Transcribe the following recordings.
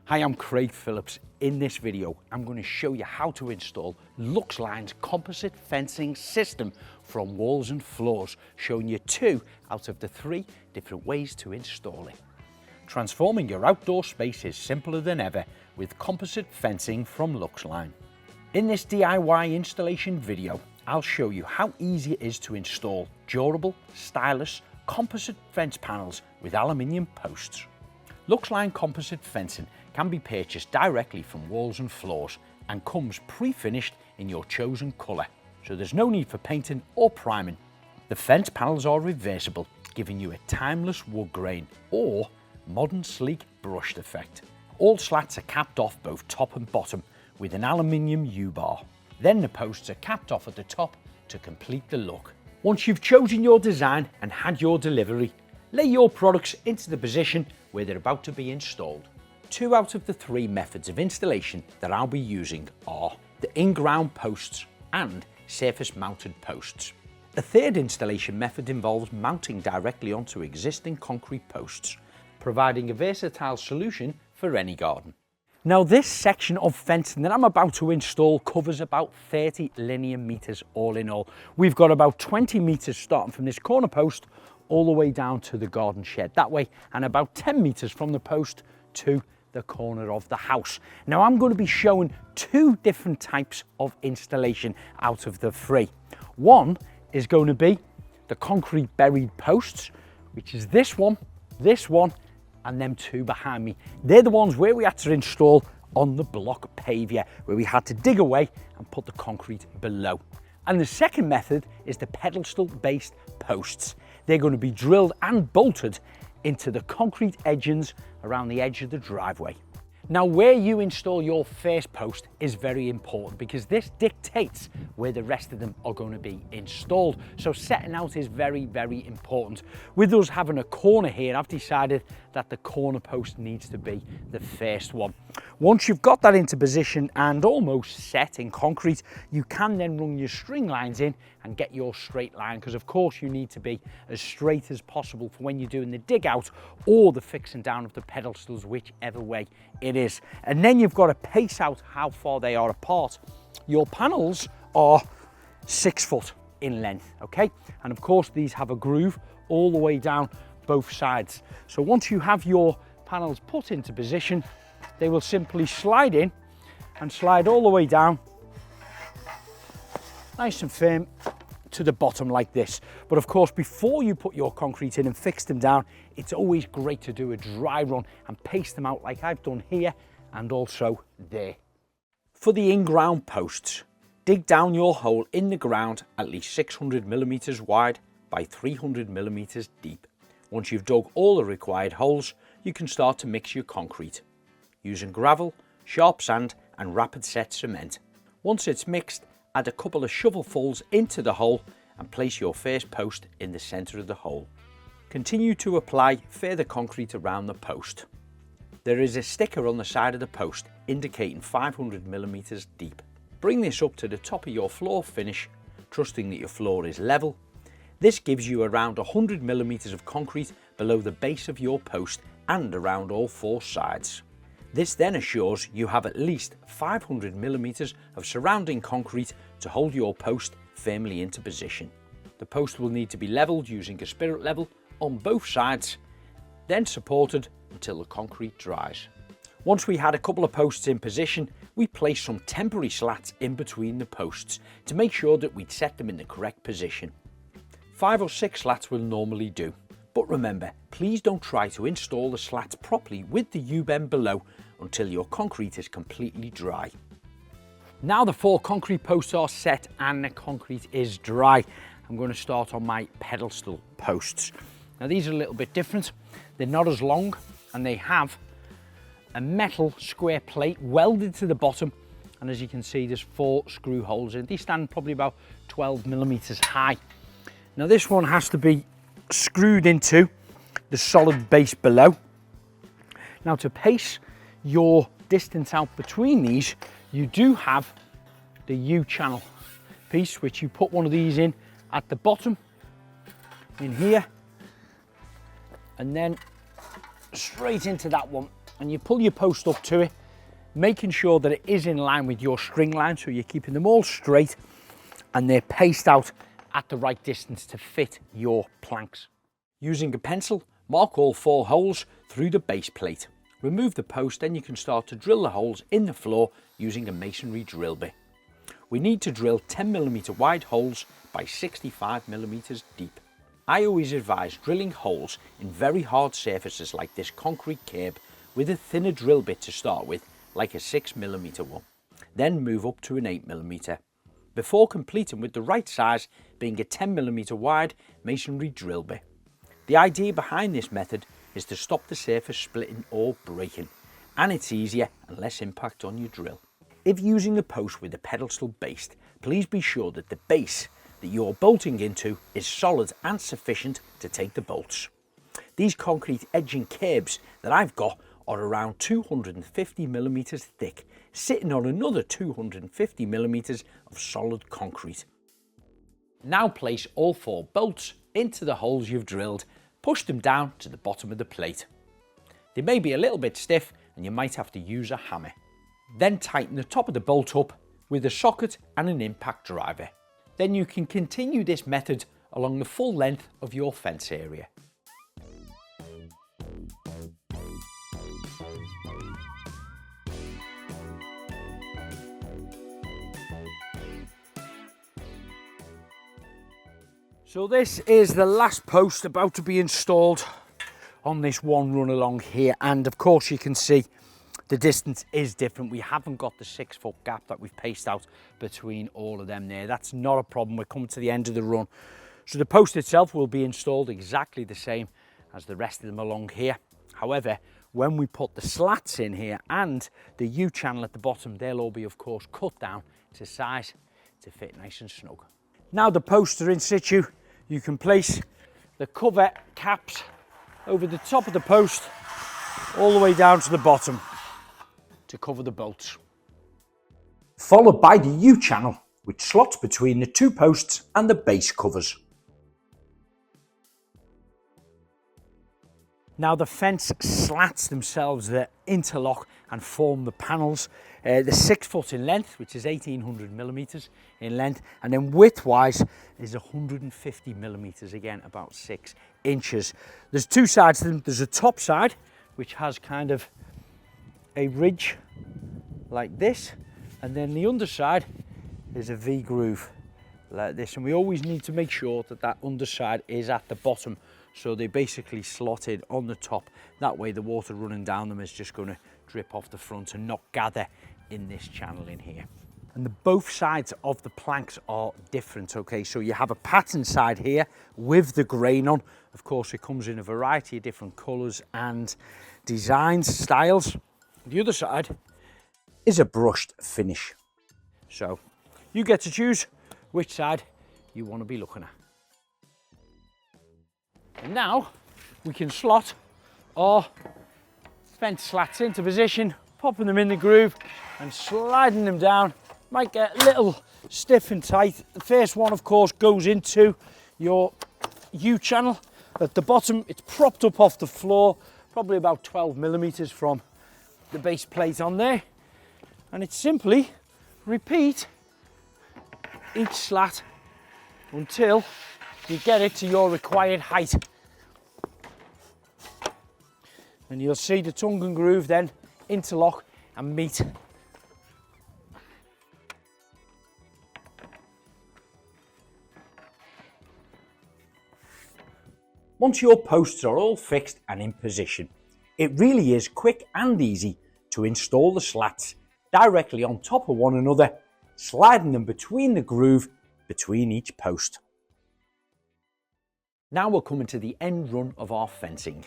Hi, I'm Craig Phillips. In this video, I'm going to show you how to install Luxeline's composite fencing system from walls and floors, showing you 2 out of the 3 different ways to install it. Transforming your outdoor space is simpler than ever with composite fencing from Luxeline. In this DIY installation video, I'll show you how easy it is to install durable, stylish, composite fence panels with aluminium posts. Luxeline composite fencing can be purchased directly from walls and floors and comes pre-finished in your chosen colour, so there's no need for painting or priming. The fence panels are reversible, giving you a timeless wood grain or modern sleek brushed effect. All slats are capped off both top and bottom with an aluminium U-bar. Then the posts are capped off at the top to complete the look. Once you've chosen your design and had your delivery, lay your products into the position where they're about to be installed. 2 out of the 3 methods of installation that I'll be using are the Inground Posts and surface mounted posts. The third installation method involves mounting directly onto existing concrete posts, providing a versatile solution for any garden. Now, this section of fencing that I'm about to install covers about 30 linear meters all in all. We've got about 20 meters starting from this corner post all the way down to the garden shed that way, and about 10 meters from the post to the corner of the house. Now, I'm going to be showing 2 different types of installation out of the 3. One is going to be the concrete buried posts, which is this one, and them 2 behind me. They're the ones where we had to install on the block pavia, where we had to dig away and put the concrete below. And the second method is the pedestal based posts. They're going to be drilled and bolted into the concrete edgings around the edge of the driveway. Now, where you install your first post is very important because this dictates where the rest of them are going to be installed. So setting out is very, very important. With us having a corner here, I've decided that the corner post needs to be the first one. Once you've got that into position and almost set in concrete, you can then run your string lines in and get your straight line, because of course you need to be as straight as possible for when you're doing the dig out or the fixing down of the pedestals, whichever way it is. And then you've got to pace out how far they are apart. Your panels are 6 foot in length, okay? And of course these have a groove all the way down both sides. So once you have your panels put into position, they will simply slide in and slide all the way down, nice and firm, to the bottom like this. But of course, before you put your concrete in and fix them down, it's always great to do a dry run and paste them out like I've done here and also there. For the in-ground posts, dig down your hole in the ground at least 600 millimeters wide by 300 millimeters deep. Once you've dug all the required holes, you can start to mix your concrete using gravel, sharp sand and rapid set cement. Once it's mixed, add a couple of shovelfuls into the hole and place your first post in the center of the hole. Continue to apply further concrete around the post. There is a sticker on the side of the post indicating 500 millimeters deep. Bring this up to the top of your floor finish, trusting that your floor is level. This gives you around 100 millimeters of concrete below the base of your post and around all 4 sides. This then assures you have at least 500 millimeters of surrounding concrete to hold your post firmly into position. The post will need to be leveled using a spirit level on both sides, then supported until the concrete dries. Once we had a couple of posts in position, we placed some temporary slats in between the posts to make sure that we'd set them in the correct position. 5 or 6 slats will normally do. But remember, please don't try to install the slats properly with the U-bend below until your concrete is completely dry. Now the 4 concrete posts are set and the concrete is dry, I'm going to start on my pedestal posts. Now these are a little bit different. They're not as long and they have a metal square plate welded to the bottom, and as you can see there's 4 screw holes in. These stand probably about 12 millimeters high. Now this one has to be screwed into the solid base below. Now to pace your distance out between these, you do have the U-channel piece, which you put one of these in at the bottom in here, and then straight into that one and you pull your post up to it, making sure that it is in line with your string line, so you're keeping them all straight and they're paced out at the right distance to fit your planks. Using a pencil, mark all 4 holes through the base plate. Remove the post, then you can start to drill the holes in the floor using a masonry drill bit. We need to drill 10mm wide holes by 65mm deep. I always advise drilling holes in very hard surfaces like this concrete kerb with a thinner drill bit to start with, like a 6mm one. Then move up to an 8mm, before completing with the right size being a 10mm wide masonry drill bit. The idea behind this method is to stop the surface splitting or breaking, and it's easier and less impact on your drill. If using a post with a pedestal base, please be sure that the base that you're bolting into is solid and sufficient to take the bolts. These concrete edging kerbs that I've got are around 250mm thick, sitting on another 250mm of solid concrete. Now place all 4 bolts into the holes you've drilled. Push them down to the bottom of the plate. They may be a little bit stiff and you might have to use a hammer. Then tighten the top of the bolt up with a socket and an impact driver. Then you can continue this method along the full length of your fence area. So this is the last post about to be installed on this one run along here, and of course you can see the distance is different. We haven't got the 6-foot gap that we've paced out between all of them there. That's not a problem. We're coming to the end of the run. So the post itself will be installed exactly the same as the rest of them along here. However, when we put the slats in here and the U-channel at the bottom, they'll all be of course cut down to size to fit nice and snug. Now the posts are in situ, you can place the cover caps over the top of the post all the way down to the bottom to cover the bolts. Followed by the U-channel, which slots between the 2 posts and the base covers. Now the fence slats themselves that interlock and form the panels. The 6 foot in length, which is 1800mm in length, and then width-wise is 150mm, again about 6 inches. There's 2 sides to them. There's a top side, which has kind of a ridge like this, and then the underside is a V groove like this, and we always need to make sure that that underside is at the bottom, so they basically slotted on the top. That way the water running down them is just going to drip off the front and not gather in this channel in here. And both sides of the planks are different, okay? So you have a pattern side here with the grain on. Of course, it comes in a variety of different colours and designs, styles. The other side is a brushed finish. So you get to choose which side you want to be looking at. And now we can slot our fence slats into position, popping them in the groove and sliding them down. Might get a little stiff and tight. The first one, of course, goes into your U-channel. At the bottom, it's propped up off the floor, probably about 12mm from the base plate on there. And it's simply repeat each slat until you get it to your required height. And you'll see the tongue and groove then interlock and meet. Once your posts are all fixed and in position, it really is quick and easy to install the slats directly on top of one another, sliding them between the groove between each post. Now we're coming to the end run of our fencing.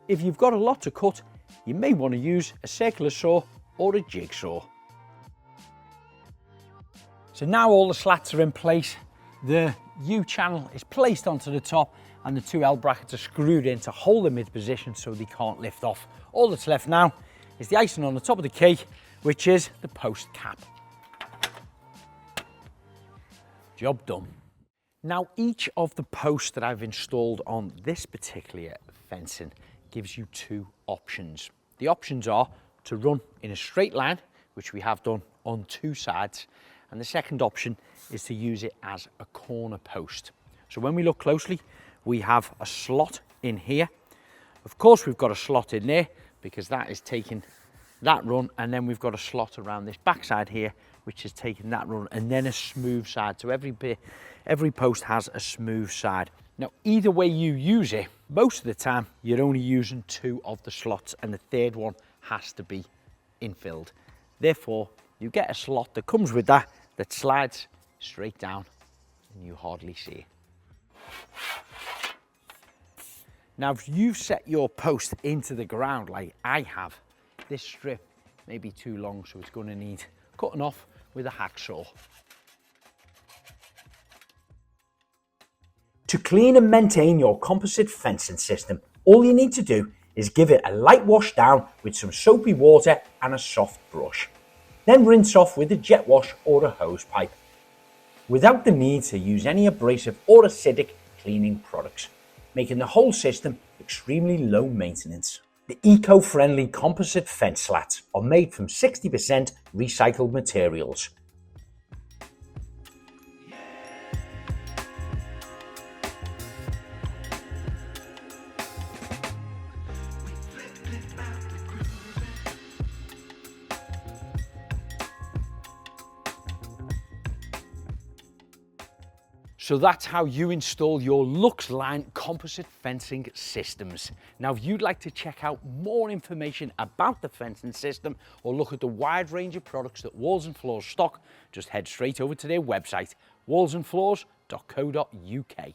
If you've got a lot to cut, you may want to use a circular saw or a jigsaw. So now all the slats are in place, the U-channel is placed onto the top and the two L brackets are screwed in to hold them in position so they can't lift off. All that's left now is the icing on the top of the cake, which is the post cap. Job done. Now, each of the posts that I've installed on this particular fencing gives you two options. The options are to run in a straight line, which we have done on two sides, and the second option is to use it as a corner post. So when we look closely, we have a slot in here. Of course, we've got a slot in there because that is taking that run, and then we've got a slot around this back side here, which is taking that run, and then a smooth side. So every post has a smooth side. Now, either way you use it, most of the time you're only using two of the slots, and the third one has to be infilled. Therefore, you get a slot that comes with that slides straight down, and you hardly see it. Now, if you've set your post into the ground like I have, this strip may be too long, so it's going to need cutting off with a hacksaw. To clean and maintain your composite fencing system, all you need to do is give it a light wash down with some soapy water and a soft brush. Then rinse off with a jet wash or a hose pipe, without the need to use any abrasive or acidic cleaning products, making the whole system extremely low maintenance. The eco-friendly composite fence slats are made from 60% recycled materials. So that's how you install your Luxeline composite fencing systems. Now, if you'd like to check out more information about the fencing system or look at the wide range of products that Walls and Floors stock, just head straight over to their website, wallsandfloors.co.uk.